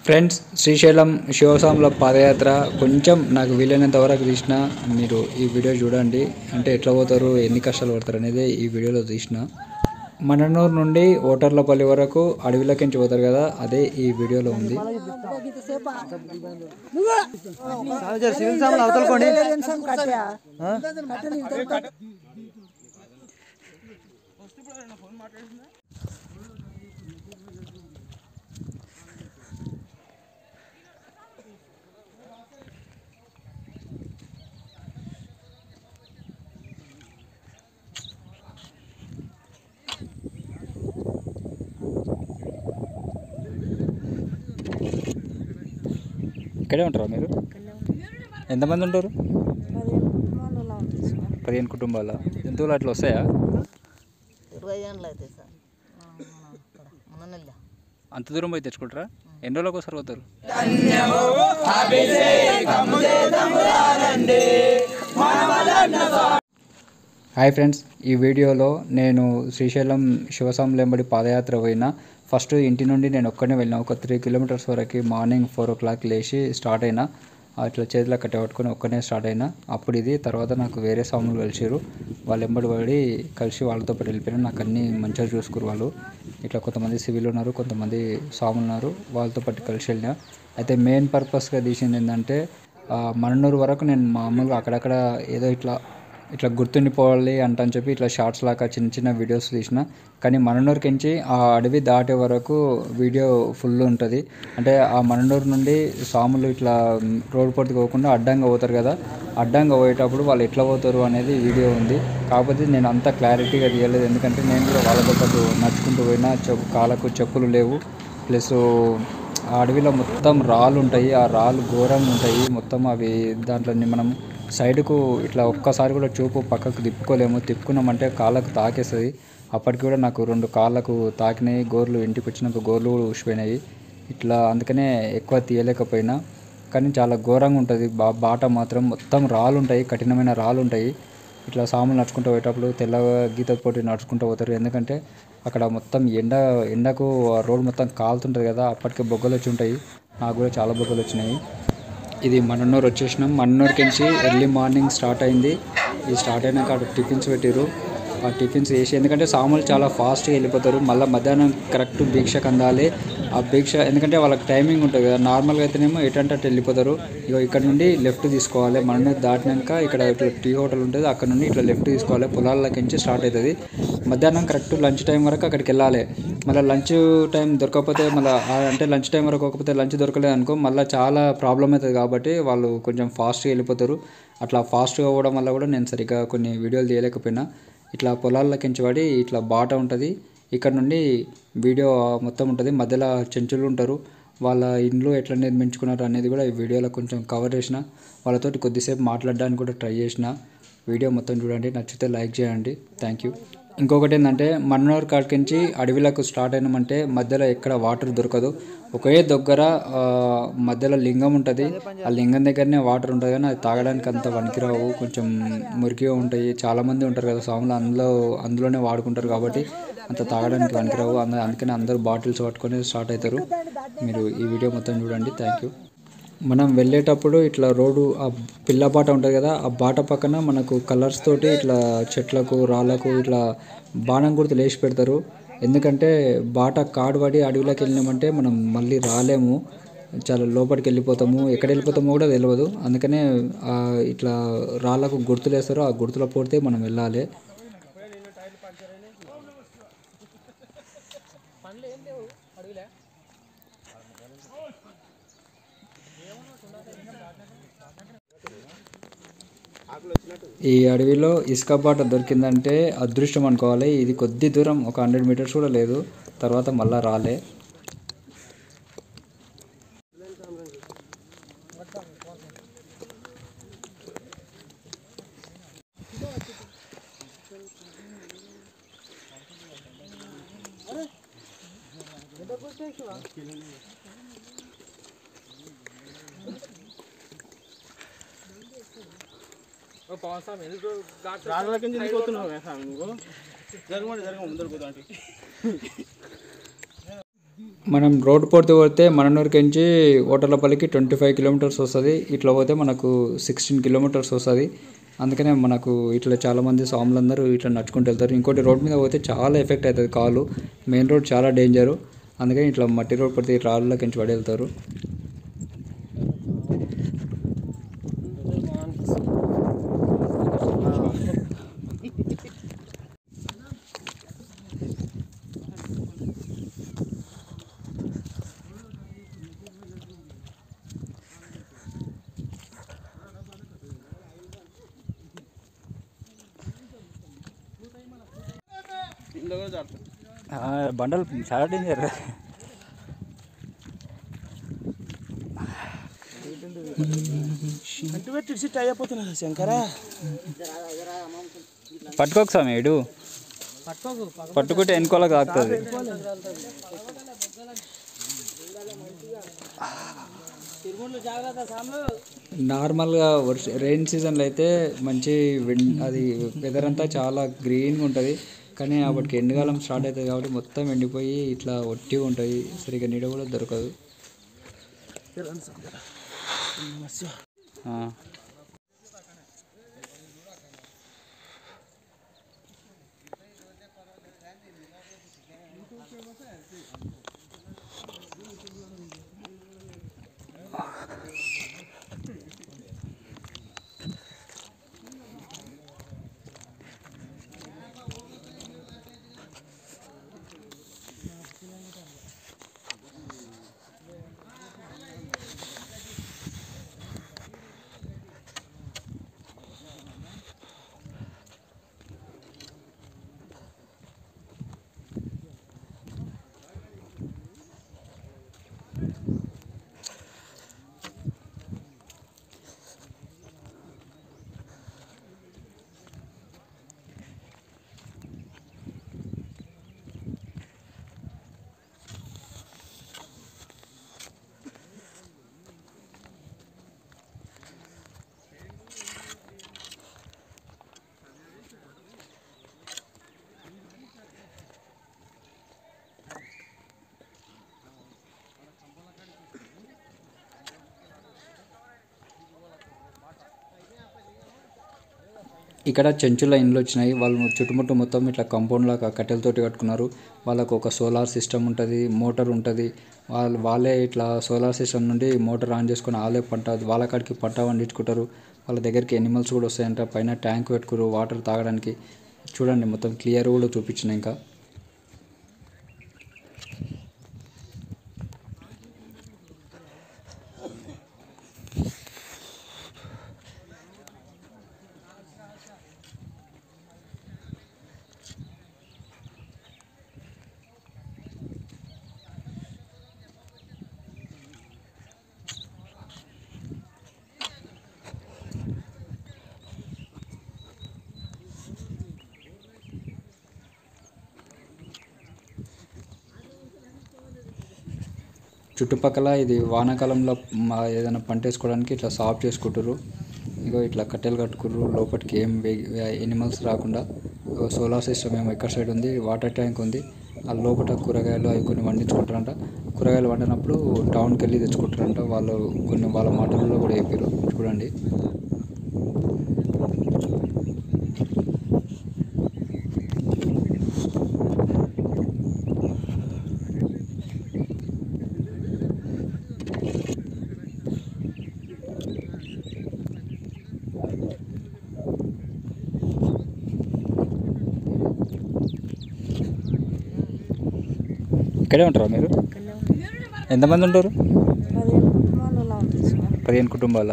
Friends, Srisailam శివసాముల పాదయాత్ర కొంచెం నాకు వీలైనంత వరకు తీసిన. మీరు ఈ వీడియో చూడండి. అంటే ఎట్లా పోతారు, ఎన్ని కష్టాలు పడతారు అనేది ఈ వీడియోలో తీసిన. మననూరు నుండి ఓటర్లపల్లి వరకు అడవిలోకించి పోతారు కదా, అదే ఈ వీడియోలో ఉంది. ఇక్కడే ఉంటారా మీరు? ఎంతమంది ఉంటారు? 15 కుటుంబాల. జంతువులు అట్లా వస్తాయా? 20 ఏళ్ళు అయితే సార్. అంత దూరం పోయి తెచ్చుకుంటారా? ఎన్ని రోజులకు ఒకసారి పోతారు? హాయ్ ఫ్రెండ్స్, ఈ వీడియోలో నేను శ్రీశైలం శివసాములెంబడి పాదయాత్ర పోయినా. ఫస్ట్ ఇంటి నుండి నేను ఒక్కనే వెళ్ళిన. ఒక 3 కిలోమీటర్స్ వరకు మార్నింగ్ 4 o'clock లేచి స్టార్ట్ అయినా. అట్లా చేతిలో కట్టబట్టుకొని ఒక్కనే స్టార్ట్ అయినా. అప్పుడు ఇది తర్వాత నాకు వేరే సాములు కలిసిరు. వాళ్ళు ఎంబడి పడి కలిసి వాళ్ళతో పాటు వెళ్ళిపోయినా. నాకు అన్నీ మంచిగా చూసుకురు వాళ్ళు. ఇట్లా కొంతమంది సివిల్ ఉన్నారు, కొంతమంది సాములు ఉన్నారు, వాళ్ళతో పాటు కలిసి వెళ్ళినా. అయితే మెయిన్ పర్పస్గా తీసింది ఏంటంటే, మననూరు వరకు నేను మామూలుగా అక్కడక్కడ ఏదో ఇట్లా గుర్తుండిపోవాలి అంటని చెప్పి ఇట్లా షార్ట్స్ లాగా చిన్న చిన్న వీడియోస్ తీసిన. కానీ మననూరుకించి ఆ అడవి దాటే వరకు వీడియో ఫుల్ ఉంటుంది. అంటే ఆ మననూరు నుండి సాములు ఇట్లా రోడ్ పొడికి పోకుండా అడ్డంగా పోతారు కదా, అడ్డంగా పోయేటప్పుడు వాళ్ళు ఎట్లా పోతారు అనేది వీడియో ఉంది. కాకపోతే నేను అంత క్లారిటీగా తీయలేదు, ఎందుకంటే నేను కూడా వాళ్ళతో పాటు నడుచుకుంటూ పోయినా. కాళ్ళకు చెప్పులు లేవు. ప్లస్ ఆ అడవిలో మొత్తం రాళ్ళు ఉంటాయి. ఆ రాళ్ళు ఘోరంగా ఉంటాయి మొత్తం. అవి దాంట్లో మనం సైడ్కు ఇట్లా ఒక్కసారి కూడా చూపు పక్కకు తిప్పుకోలేము. తిప్పుకున్నామంటే కాళ్ళకు తాకేస్తుంది. అప్పటికి కూడా నాకు 2 కాళ్ళకు తాకినాయి. గోర్లు ఇంటికి వచ్చినాక గోర్లు కూడా ఊసిపోయినాయి. ఇట్లా అందుకనే ఎక్కువ తీయలేకపోయినా. కానీ చాలా ఘోరంగా ఉంటుంది. బాట మాత్రం మొత్తం రాళ్ళు ఉంటాయి, కఠినమైన రాళ్ళు ఉంటాయి. ఇట్లా సాములు నడుచుకుంటూ పోయేటప్పుడు తెల్ల గీత పోటీ నడుచుకుంటూ పోతారు. ఎందుకంటే అక్కడ మొత్తం ఎండకు రోడ్ మొత్తం కాలుతుంటుంది కదా, అప్పటికే బొగ్గలు వచ్చి ఉంటాయి. నాకు కూడా చాలా బొగ్గలు వచ్చినాయి. ఇది మననూరు వచ్చేసినాం. మననూరుకించి ఎర్లీ మార్నింగ్ స్టార్ట్ అయింది. ఇది స్టార్ట్ అయినాక అక్కడ టిఫిన్స్ పెట్టారు. ఆ టిఫిన్స్ వేసి, ఎందుకంటే సాములు చాలా ఫాస్ట్గా వెళ్ళిపోతారు. మళ్ళీ మధ్యాహ్నం కరెక్ట్ భిక్షకు అందాలి. ఆ భిక్ష ఎందుకంటే వాళ్ళకి టైమింగ్ ఉంటుంది కదా. నార్మల్గా అయితేనేమో ఎటంటే అటు వెళ్ళిపోతారు. ఇక్కడ నుండి లెఫ్ట్ తీసుకోవాలి. మననూరు దాటినాక ఇక్కడ ఇట్లా టీ హోటల్ ఉంటుంది, అక్కడ నుండి ఇట్లా లెఫ్ట్ తీసుకోవాలి. పొలాలకించి స్టార్ట్ అవుతుంది. మధ్యాహ్నం కరెక్ట్ లంచ్ టైం వరకు అక్కడికి వెళ్ళాలి. మళ్ళీ లంచ్ టైం దొరకకపోతే మళ్ళీ అంటే లంచ్ టైం వరకు కాకపోతే లంచ్ దొరకలేదు అనుకో మళ్ళీ చాలా ప్రాబ్లం అవుతుంది. కాబట్టి వాళ్ళు కొంచెం ఫాస్ట్గా వెళ్ళిపోతారు. అట్లా ఫాస్ట్గా అవ్వడం వల్ల కూడా నేను సరిగ్గా కొన్ని వీడియోలు తీయలేకపోయినా. ఇట్లా పొలాల్లోకించి పడి ఇట్లా బాట ఉంటుంది. ఇక్కడ నుండి వీడియో మొత్తం ఉంటుంది. మధ్యలో చెంచులు ఉంటారు. వాళ్ళ ఇండ్లు ఎట్లా నిర్మించుకున్నారు అనేది కూడా ఈ వీడియోలో కొంచెం కవర్ చేసిన. వాళ్ళతోటి కొద్దిసేపు మాట్లాడడానికి కూడా ట్రై చేసిన. వీడియో మొత్తం చూడండి, నచ్చితే లైక్ చేయండి. Thank you. ఇంకొకటి ఏంటంటే, మననూరు కాడికించి అడవిలకు స్టార్ట్ అయినామంటే మధ్యలో ఎక్కడ వాటర్ దొరకదు. ఒకే దగ్గర మధ్యలో లింగం ఉంటుంది. ఆ లింగం దగ్గరనే వాటర్ ఉంటుంది, కానీ అది తాగడానికి అంత పనికిరావు, కొంచెం మురికిగా ఉంటాయి. చాలామంది ఉంటారు కదా సాములు, అందులోనే వాడుకుంటారు కాబట్టి అంత తాగడానికి పనికిరావు. అందుకని అందరూ బాటిల్స్ పట్టుకొని స్టార్ట్ అవుతారు. మీరు ఈ వీడియో మొత్తం చూడండి. Thank you. మనం వెళ్ళేటప్పుడు ఇట్లా రోడ్డు ఆ పిల్ల బాట ఉంటుంది కదా, ఆ బాట పక్కన మనకు కలర్స్ తోటి ఇట్లా చెట్లకు రాళ్ళకు ఇట్లా బాణం గుర్తులు వేసి పెడతారు. ఎందుకంటే బాట కాడుపడి అడవిలోకి వెళ్ళినామంటే మనం మళ్ళీ రాలేము, చాలా లోపలికి వెళ్ళిపోతాము. ఎక్కడ వెళ్ళిపోతామో కూడా తెలియదు. అందుకనే ఇట్లా రాళ్ళకు గుర్తులు వేస్తారు. ఆ గుర్తుల పోతే మనం వెళ్ళాలి. ఈ అడవిలో ఇసుక బాట దొరికిందంటే అదృష్టం అనుకోవాలి. ఇది కొద్ది దూరం, ఒక 100 meters కూడా లేదు, తర్వాత మళ్ళా రాలే. మనం రోడ్ పోతే పోతే మననూరుకించి ఓటర్లపల్లికి 25 కిలోమీటర్స్ వస్తుంది. ఇట్లా పోతే మనకు 16 కిలోమీటర్స్ వస్తుంది. అందుకనే మనకు ఇట్లా చాలామంది స్వాములందరూ ఇట్లా నడుచుకుంటూ వెళ్తారు. ఇంకోటి రోడ్ మీద పోతే చాలా ఎఫెక్ట్ అవుతుంది కాలు. మెయిన్ రోడ్ చాలా డేంజరు. అందుకని ఇట్లా మట్టి రోడ్ పడితే రాళ్ళకించి పడి వెళ్తారు. బండలు చాలా డేంజర్. పట్టుకోక స్వామి ఇడు పట్టుకుంటే వెనుకోలకు తాకుతుంది. నార్మల్గా రెయిన్ సీజన్లో అయితే మంచి అది వెదర్ అంతా చాలా గ్రీన్గా ఉంటుంది. కానీ అప్పటికి ఎండాకాలం స్టార్ట్ అవుతుంది కాబట్టి మొత్తం ఎండిపోయి ఇట్లా ఒట్టిగా ఉంటుంది. సరిగ్గా నీడ కూడా దొరకదు. ఇక్కడ చెంచుల ఇండ్లు వచ్చినాయి. వాళ్ళు చుట్టుముట్టు మొత్తం ఇట్లా కాంపౌండ్ లాగా కట్టెలతోటి కట్టుకున్నారు. వాళ్ళకు ఒక సోలార్ సిస్టమ్ ఉంటుంది, మోటార్ ఉంటుంది. వాళ్ళే ఇట్లా సోలార్ సిస్టమ్ నుండి మోటార్ ఆన్ చేసుకొని వాళ్ళే వాళ్ళ కాడికి పంట పండించుకుంటారు. వాళ్ళ దగ్గరికి ఎనిమల్స్ కూడా వస్తాయంట. పైన ట్యాంక్ పెట్టుకురు వాటర్ తాగడానికి. చూడండి మొత్తం క్లియర్ కూడా చూపించిన. ఇంకా చుట్టుపక్కల ఇది వానాకాలంలో ఏదైనా పంట వేసుకోవడానికి ఇట్లా సాఫ్ చేసుకుంటారు. ఇగో ఇట్లా కట్టెలు కట్టుకుర్రు. లోపలికి ఏం ఎనిమల్స్ రాకుండా. సోలార్ సిస్టమ్ ఏమో ఇక్కడ సైడ్ ఉంది. వాటర్ ట్యాంక్ ఉంది. ఆ లోపల కూరగాయలు అవి కొన్ని పండించుకుంటారంట. కూరగాయలు వండినప్పుడు టౌన్కి వెళ్ళి తెచ్చుకుంటారంట. వాళ్ళు కొన్ని వాళ్ళ మాటల్లో కూడా చెప్పారు. చూడండి. ఇక్కడే ఉంటారా మీరు? ఎంతమంది ఉంటారు? 15 కుటుంబాల.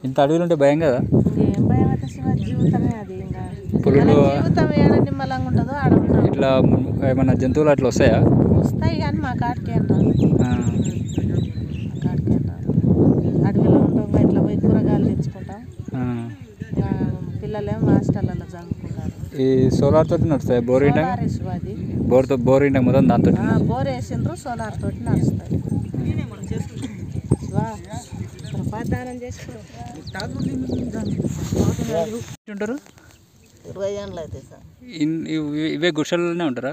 ఇంత అడవిలు ఉంటే భయం కదా? పులులు ఇట్లా ఏమన్నా జంతువులు అట్లా వస్తాయా? వస్తాయి కానీ మా కాడికి అడవిలో ఉంటాం. ఇట్లా పోయి కూరగాయలు తెచ్చుకుంటాం. పిల్లలేమో హాస్టల్లో చదువుకుంటారు. ఈ సోలార్ తోటి నడుస్తాయి? బోర్ బోర్ ఇంట మొత్తం దాంతో బోర్ వేసిండ్రు. సోలార్ తోటి నడుస్తాయి. ఉంటారు 20 ఏళ్ళు అవుతాయి సార్. ఇవే గుడిసెలలోనే ఉంటారా?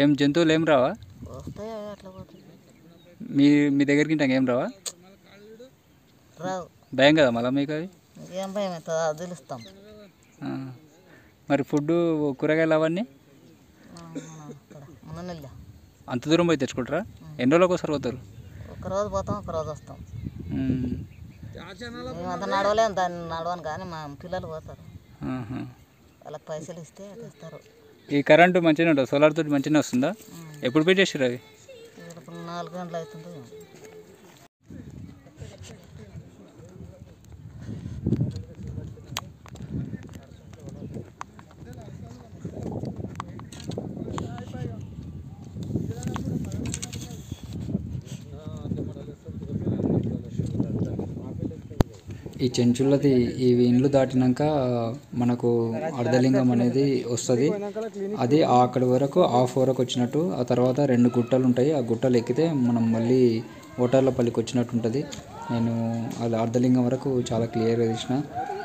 ఏం జంతువులు ఏం రావా? వస్తాయి అవి అట్లా పోతాయి. మీ మీ దగ్గరికి ఇంకేం రావా? రావు. భయం కదా మళ్ళీ మీకు అవి? ఏం భయం అవుతుందో అది తెలుస్తాం. మరి ఫుడ్ కూరగాయలు అవన్నీ మన నెల అంత దూరం పోయి తెచ్చుకుంటారా? ఎన్ని రోజులకు ఒకసారి పోతారు? ఒకరోజు పోతాం, ఒకరోజు వస్తాం. మేమంతా నడవలేము, దాన్ని నడవను కానీ మా పిల్లలు పోతారు. వాళ్ళకి పైసలు ఇస్తే తెస్తారు. ఈ కరెంటు మంచిగా ఉంటుంది, సోలార్ తోటి మంచిగా వస్తుందా? ఎప్పుడు పెట్టేసారు అవి? 4 గంటలు అవుతుంది. ఈ చెంచులది ఇవి ఇండ్లు దాటినాక మనకు అర్ధలింగం అనేది వస్తుంది. అది అక్కడి వరకు హాఫ్ వరకు వచ్చినట్టు, ఆ తర్వాత 2 గుట్టలు ఉంటాయి. ఆ గుట్టలు ఎక్కితే మనం మళ్ళీ ఓటర్లపల్లికి వచ్చినట్టు ఉంటుంది. నేను అది అర్ధలింగం వరకు చాలా క్లియర్గా తీసిన.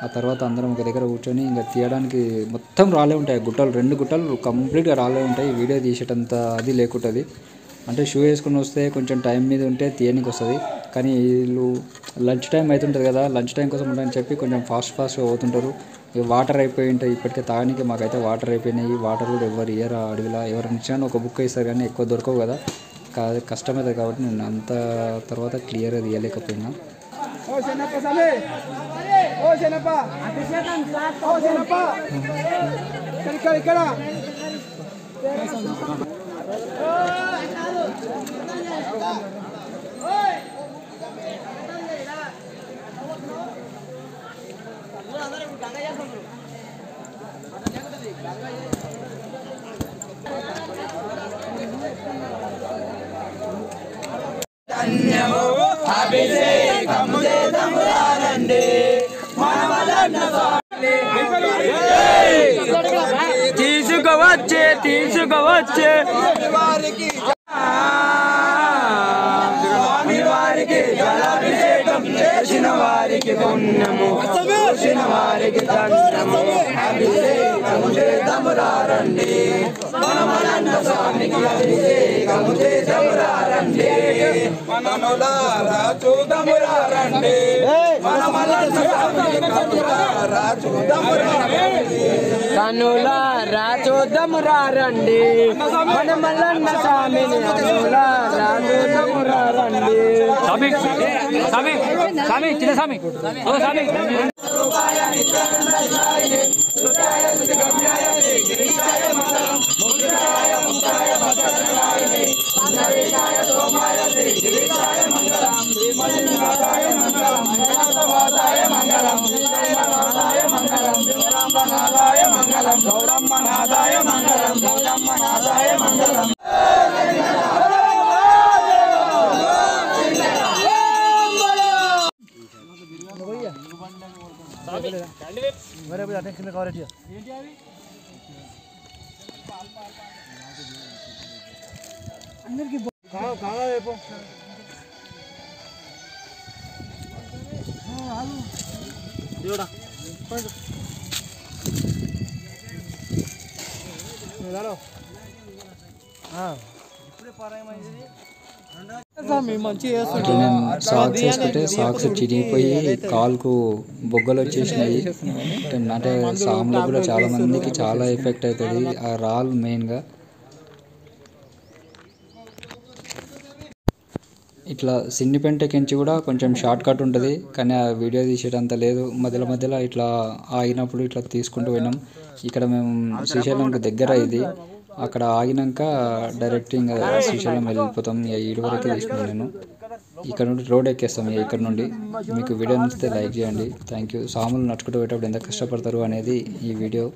ఆ తర్వాత అందరం ఒక దగ్గర కూర్చొని ఇంకా తీయడానికి మొత్తం రాలే ఉంటాయి. గుట్టలు 2 గుట్టలు కంప్లీట్గా రాలే ఉంటాయి. వీడియో తీసేటంత అది లేకుంటుంది. అంటే షూ వేసుకుని వస్తే కొంచెం టైం మీద ఉంటే తీయనికి వస్తుంది. కానీ వీళ్ళు లంచ్ టైం అవుతుంటుంది కదా, లంచ్ టైం కోసం ఉంటాయని చెప్పి కొంచెం ఫాస్ట్గా అవుతుంటారు. వాటర్ అయిపోయి ఉంటాయి ఇప్పటికే తాగడానికి. మాకైతే వాటర్ అయిపోయినాయి. వాటర్ కూడా ఎవరు ఇయ్యరు అడవిలో. ఎవరు ఇచ్చినా ఒక బుక్ ఇస్తారు కానీ ఎక్కువ దొరకవు కదా, కష్టమవుతుంది కాబట్టి నేను అంత తర్వాత క్లియర్గా తీయలేకపోయినా. తీసుకువచ్చే తీసుకువచ్చే వారికి జలాభిషేకం చేసిన వారికి పుణ్యము, చూసిన వారికి దండము. అభిషేకము చేద్దామురారండి, మనమనంద స్వామికి అభిషేకము చేద్దామురారండి. మనములారా చూద్దామురారండి, మనమనంద స్వామికి కనులారా చూద్దామురారండి. కనులారా చూద్దామురారండి, మనమల్లన్న స్వామిని కనులారా చూద్దామురారండి. స్వామి స్వామి స్వామి చిన్న స్వామి ఓ స్వామి గౌరమ్మనాదాయ మంగళం, గౌరమ్మనాదాయ మంగళం. సాక్స్ వేసుకుంటే సాక్స్ చిరిగిపోయి కాలుకు బొగ్గలు వచ్చేసినాయి. అంటే సాములో కూడా చాలా మందికి చాలా ఎఫెక్ట్ అవుతుంది ఆ రాళ్ళు మెయిన్గా. ఇట్లా సిన్నిపెంటకించి కూడా కొంచెం షార్ట్ కట్ ఉంటుంది కానీ ఆ వీడియో తీసేటంత లేదు. మధ్యలో మధ్యలో ఇట్లా ఆగినప్పుడు ఇట్లా తీసుకుంటూ పోయినాం. ఇక్కడ మేము శ్రీశైలంకి దగ్గర ఇది, అక్కడ ఆగినాక డైరెక్ట్ ఇంకా శ్రీశైలం వెళ్ళిపోతాం. ఈడు వరకే తీసుకున్నాను నేను. ఇక్కడ నుండి రోడ్ ఎక్కేస్తాం. ఇక్కడ నుండి మీకు వీడియో నచ్చితే లైక్ చేయండి. Thank you. సాములు నడుచుకుంటూ పోయేటప్పుడు ఎంత కష్టపడతారు అనేది ఈ వీడియో.